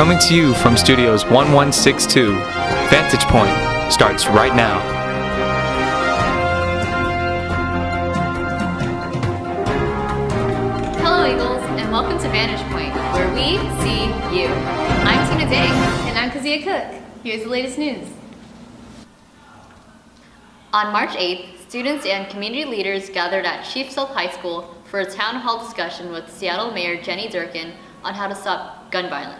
Coming to you from Studios 1162, Vantage Point starts right now. Hello Eagles, and welcome to Vantage Point, where we see you. I'm Tina Day, and I'm Kazia Cook. Here's the latest news. On March 8th, students and community leaders gathered at Chief Sealth High School for a town hall discussion with Seattle Mayor Jenny Durkin on how to stop gun violence.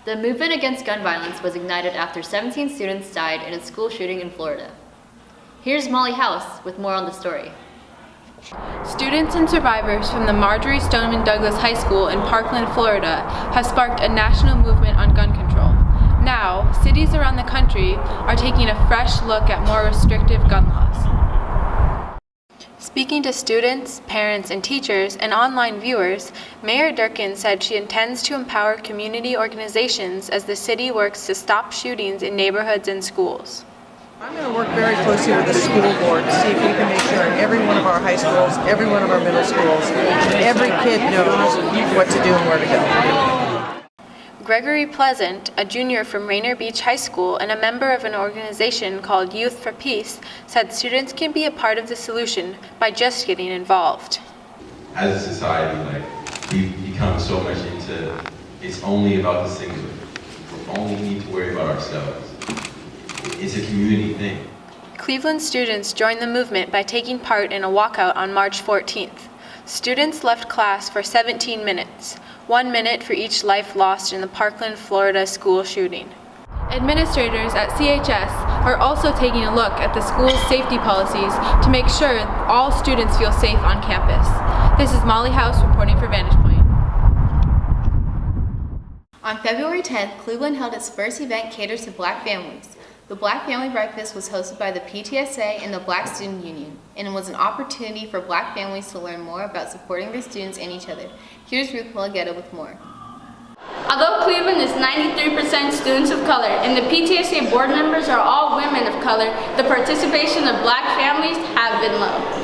The movement against gun violence was ignited after 17 students died in a school shooting in Florida. Here's Molly House with more on the story. Students and survivors from the Marjorie Stoneman Douglas High School in Parkland, Florida, have sparked a national movement on gun control. Now, cities around the country are taking a fresh look at more restrictive gun laws. Speaking to students, parents, and teachers and online viewers, Mayor Durkin said she intends to empower community organizations as the city works to stop shootings in neighborhoods and schools. I'm going to work very closely with the school board to see if we can make sure in every one of our high schools, every one of our middle schools, every kid knows what to do and where to go. Gregory Pleasant, a junior from Rainier Beach High School and a member of an organization called Youth for Peace, said students can be a part of the solution by just getting involved. As a society, we've become so much into, it's only about the singular. We only need to worry about ourselves. It's a community thing. Cleveland students joined the movement by taking part in a walkout on March 14th. Students left class for 17 minutes, 1 minute for each life lost in the Parkland, Florida school shooting. Administrators at CHS are also taking a look at the school's safety policies to make sure all students feel safe on campus. This is Molly House reporting for Vantage Point. On February 10th, Cleveland held its first event catered to Black families. The Black Family Breakfast was hosted by the PTSA and the Black Student Union, and it was an opportunity for Black families to learn more about supporting their students and each other. Here's Ruth Mulugeta with more. Although Cleveland is 93% students of color and the PTSA board members are all women of color, the participation of Black families have been low.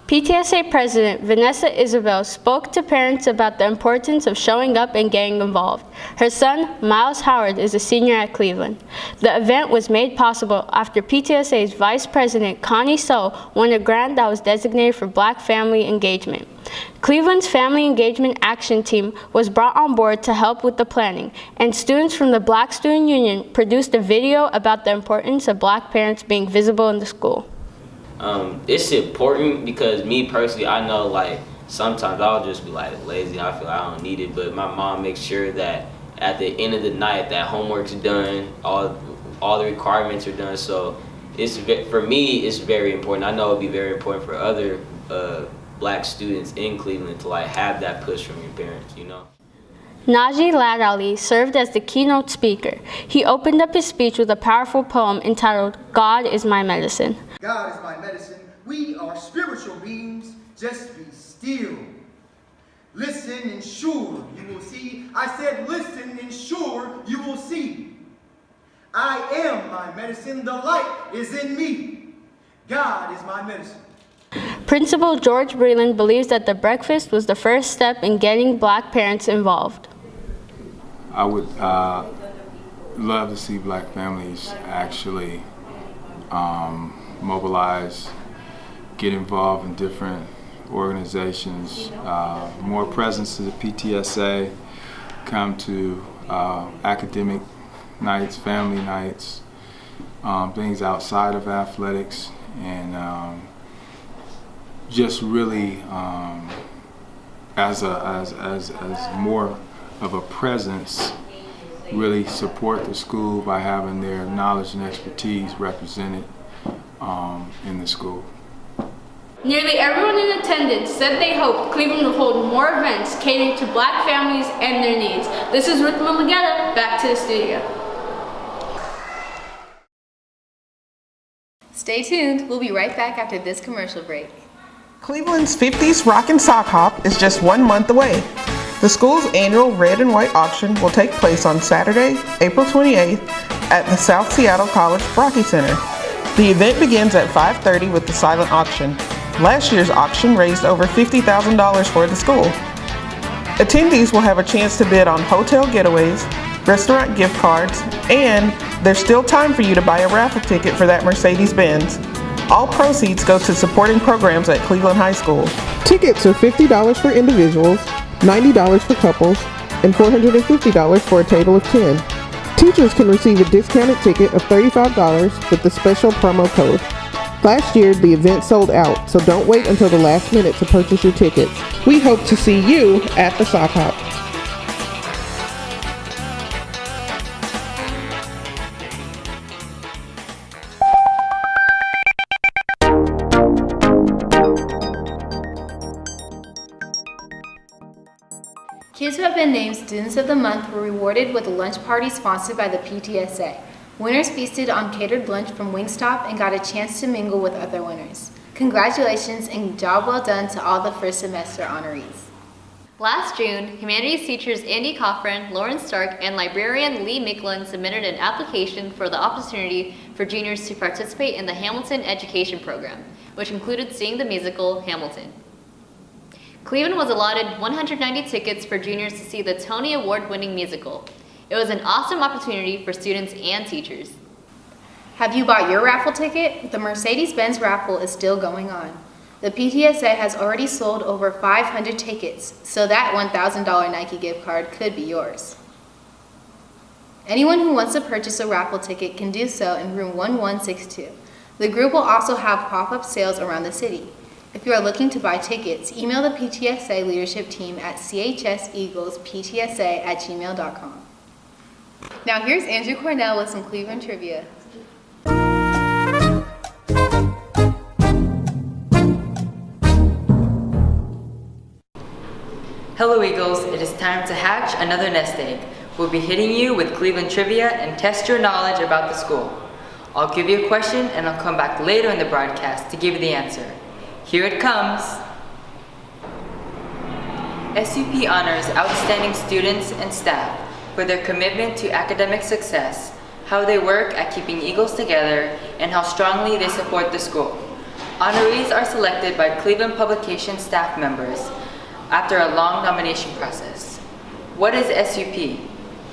PTSA President Vanessa Isabel spoke to parents about the importance of showing up and getting involved. Her son, Miles Howard, is a senior at Cleveland. The event was made possible after PTSA's Vice President Connie So won a grant that was designated for Black family engagement. Cleveland's Family Engagement Action Team was brought on board to help with the planning, and students from the Black Student Union produced a video about the importance of Black parents being visible in the school. It's important because me personally, I know sometimes I'll just be lazy. I feel I don't need it, but my mom makes sure that at the end of the night that homework's done, all the requirements are done. So for me, it's very important. I know it'd be very important for other Black students in Cleveland to have that push from your parents, you know. Najee Ladali served as the keynote speaker. He opened up his speech with a powerful poem entitled, "God is My Medicine." God is my medicine. We are spiritual beings. Just be still. Listen and sure you will see. I said listen and sure you will see. I am my medicine. The light is in me. God is my medicine. Principal George Breland believes that the breakfast was the first step in getting Black parents involved. I would love to see Black families actually mobilize, get involved in different organizations, more presence to the PTSA, come to academic nights, family nights, things outside of athletics, and just really as more of a presence, really support the school by having their knowledge and expertise represented in the school. Nearly everyone in attendance said they hoped Cleveland would hold more events catering to Black families and their needs. This is Ruth Mulugeta, back to the studio. Stay tuned, we'll be right back after this commercial break. Cleveland's 50s Rock and Sock Hop is just 1 month away. The school's annual Red and White auction will take place on Saturday, April 28th at the South Seattle College Brocky Center. The event begins at 5:30 with the silent auction. Last year's auction raised over $50,000 for the school. Attendees will have a chance to bid on hotel getaways, restaurant gift cards, and there's still time for you to buy a raffle ticket for that Mercedes-Benz. All proceeds go to supporting programs at Cleveland High School. Tickets are $50 for individuals, $90 for couples, and $450 for a table of 10. Teachers can receive a discounted ticket of $35 with the special promo code. Last year, the event sold out, so don't wait until the last minute to purchase your tickets. We hope to see you at the Sock Hop. Kids who have been named Students of the Month were rewarded with a lunch party sponsored by the PTSA. Winners feasted on catered lunch from Wingstop and got a chance to mingle with other winners. Congratulations and job well done to all the first semester honorees. Last June, humanities teachers Andy Coffran, Lauren Stark, and librarian Lee Micklin submitted an application for the opportunity for juniors to participate in the Hamilton Education Program, which included seeing the musical Hamilton. Cleveland was allotted 190 tickets for juniors to see the Tony Award-winning musical. It was an awesome opportunity for students and teachers. Have you bought your raffle ticket? The Mercedes-Benz raffle is still going on. The PTSA has already sold over 500 tickets, so that $1,000 Nike gift card could be yours. Anyone who wants to purchase a raffle ticket can do so in room 1162. The group will also have pop-up sales around the city. If you are looking to buy tickets, email the PTSA leadership team at chseaglesptsa@gmail.com. Now here's Andrew Cornell with some Cleveland trivia. Hello Eagles, it is time to hatch another nest egg. We'll be hitting you with Cleveland trivia and test your knowledge about the school. I'll give you a question and I'll come back later in the broadcast to give you the answer. Here it comes. SUP honors outstanding students and staff for their commitment to academic success, how they work at keeping Eagles together, and how strongly they support the school. Honorees are selected by Cleveland Publication staff members after a long nomination process. What is SUP?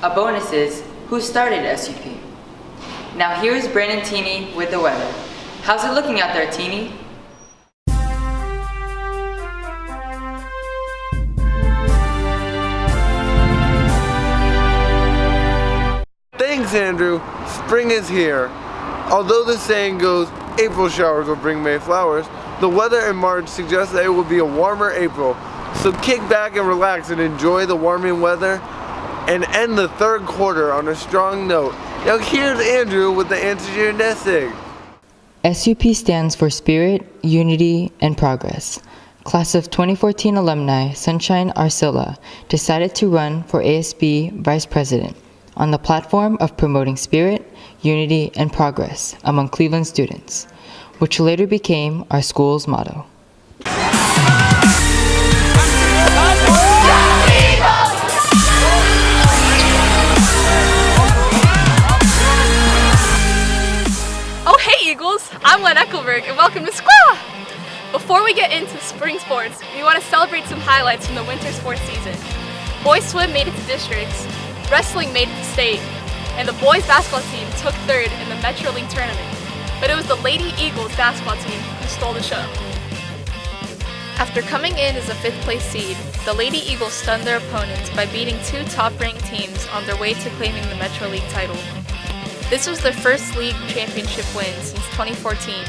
A bonus is, who started SUP? Now here's Brandon Teeny with the weather. How's it looking out there, Teeny? Thanks, Andrew. Spring is here. Although the saying goes, April showers will bring May flowers, the weather in March suggests that it will be a warmer April. So kick back and relax and enjoy the warming weather and end the third quarter on a strong note. Now here's Andrew with the answer to your nest egg. SUP stands for Spirit, Unity, and Progress. Class of 2014 alumni Sunshine Arcilla decided to run for ASB Vice President on the platform of promoting spirit, unity, and progress among Cleveland students, which later became our school's motto. Oh hey Eagles, I'm Len Eckelberg and welcome to Squaw! Before we get into spring sports, we want to celebrate some highlights from the winter sports season. Boys swim made it to districts, wrestling made it to state, and the boys basketball team took third in the Metro League tournament. But it was the Lady Eagles basketball team who stole the show. After coming in as a 5th place seed, the Lady Eagles stunned their opponents by beating 2 top-ranked teams on their way to claiming the Metro League title. This was their first league championship win since 2014,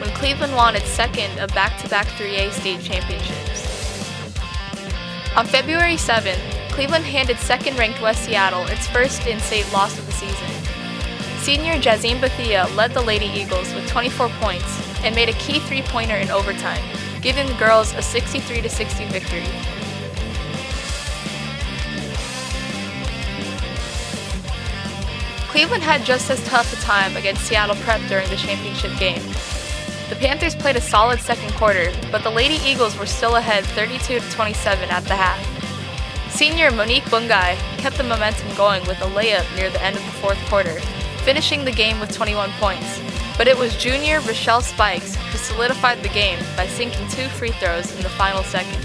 when Cleveland won its second of back-to-back 3A state championships. On February 7th, Cleveland handed second-ranked West Seattle its first in-state loss of the season. Senior Jazim Bethia led the Lady Eagles with 24 points and made a key three-pointer in overtime, giving the girls a 63-60 victory. Cleveland had just as tough a time against Seattle Prep during the championship game. The Panthers played a solid second quarter, but the Lady Eagles were still ahead 32-27 at the half. Senior Monique Bungai kept the momentum going with a layup near the end of the 4th quarter, finishing the game with 21 points. But it was junior Rochelle Spikes who solidified the game by sinking 2 free throws in the final seconds.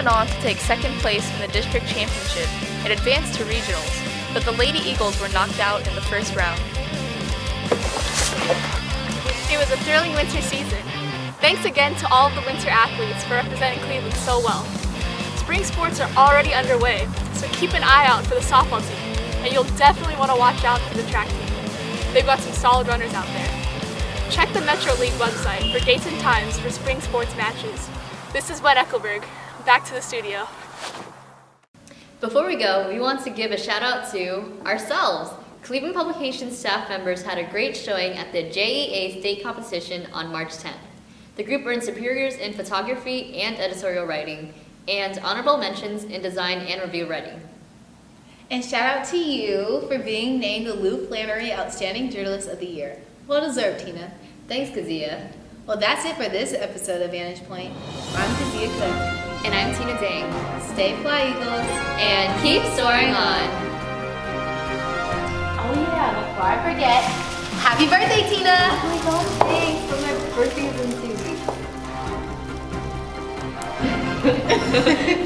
went on to take second place in the district championship and advanced to regionals, but the Lady Eagles were knocked out in the first round. It was a thrilling winter season. Thanks again to all of the winter athletes for representing Cleveland so well. Spring sports are already underway, so keep an eye out for the softball team, and you'll definitely want to watch out for the track team. They've got some solid runners out there. Check the Metro League website for dates and times for spring sports matches. This is Gwen Eckelberg. Back to the studio. Before we go, we want to give a shout out to ourselves. Cleveland Publications staff members had a great showing at the JEA state competition on March 10th. The group earned superiors in photography and editorial writing, and honorable mentions in design and review writing. And shout out to you for being named the Lou Flannery Outstanding Journalist of the Year. Well deserved, Tina. Thanks, Kazia. Well, that's it for this episode of Vantage Point. I'm Kazia Cook. And I'm Tina Dang. Stay fly, Eagles. And keep soaring on. Oh yeah, before I forget, happy birthday, Tina! Oh my god, thanks. But my birthday is in 2 weeks.